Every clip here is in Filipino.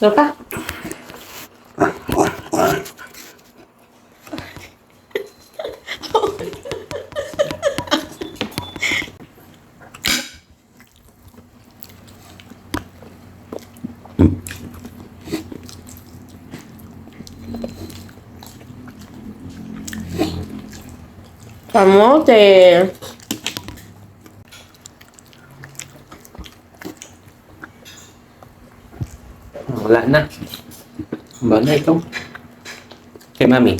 Ano pa? Kamote. Wala na. Ba na ito? Kay mami.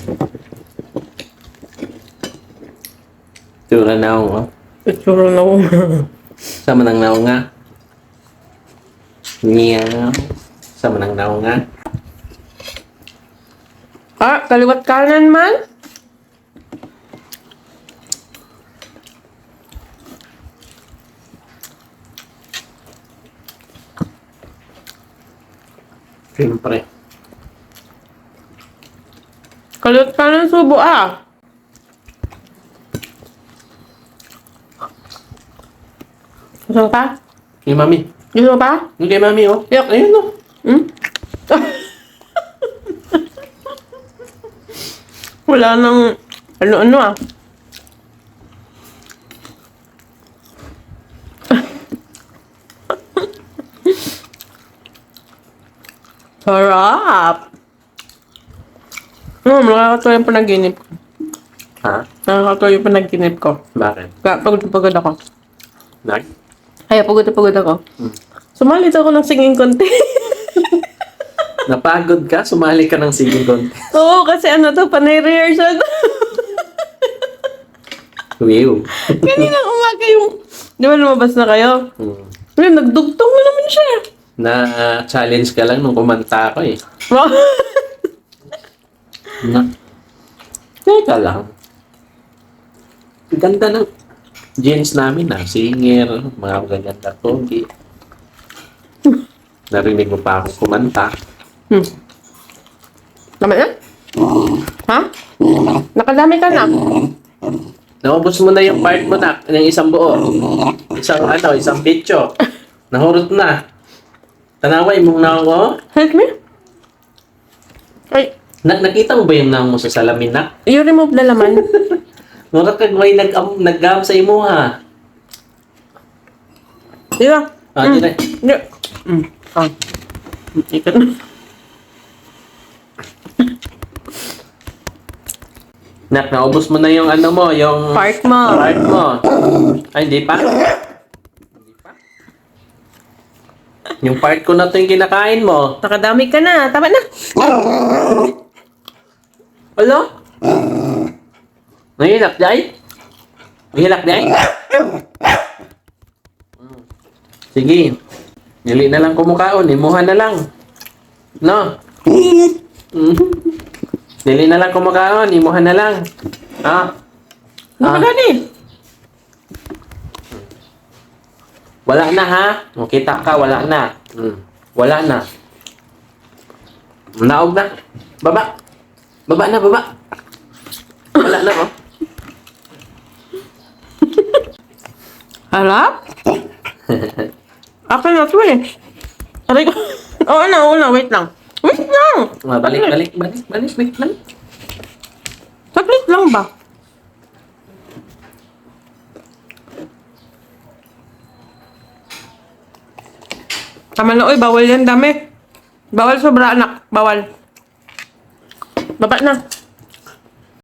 Tura na ako, oh. Itsura na ko. Sama ng naong nga. Meow. Sama ng naong nga. Ah, kaliwat kanan man. Siyempre. Kaliwat kanan subo ah. Gusto mo pa? Kay mami. Gusto mo pa? Yung kay mami, oh. Yak. Ayun, oh. Hmm? Wala nang ano-ano ah. Sarap! Nakakatuwa yung panaginip ko. Ha? Nakakatuwa yung panaginip ko. Bakit? Kaya pagod ako. Nag? Ay, pagod ako. Hmm. Sumali ako ng singing contest. Napagod ka? Sumali ka ng singing contest. Oo, kasi ano to, panay-rehearsal. Wow. Kaninang umaga yung... Di ba lumabas na kayo? Hmm. Ayun, nagdugtong na naman siya. Na-challenge ka lang nung kumanta ako, eh. Na. Teka lang. Ganda ng jeans namin, ah. Singer, mga gaganda pogi. Narinig mo pa akong kumanta. Tama na? Ha? Nakadami ka na? Naubos mo na yung part mo na, ng isang buo. Isang bitcho. Nahurot na. Tanaway mong naong, oh. Help me? Ay, Nakita mo ba yung naong mo sa salamin na? you remove the laman. Mura kag may nag-gam sa imo, ha? Di ba? Ah, di na. Di. Ah. Ikat na. Naubos mo na yung ano mo, yung... Part mo. Part mo. Ay, hindi pa? Hindi pa? Yung part ko na to yung kinakain mo. Nakadami ka na. Tama na. Alo? Nahilak, Jai? Nahilak, Jai? Sige. Dili na lang kumukaon. Imuha na lang. No? Dili na lang kumukaon. Imuha na lang. Ha? Nakagani. Wala na, ha? Makita ka, wala na. Wala na. Naog na. Baba. Baba na, baba. Wala na, oh. Harap? Akin na to eh. Aray ko. Oo na. Wait lang. Wait lang. Balik. Wait lang. Saglit lang ba? Tama na, oy. Bawal yan, dami. Bawal sobra, anak. Bawal. Baba na.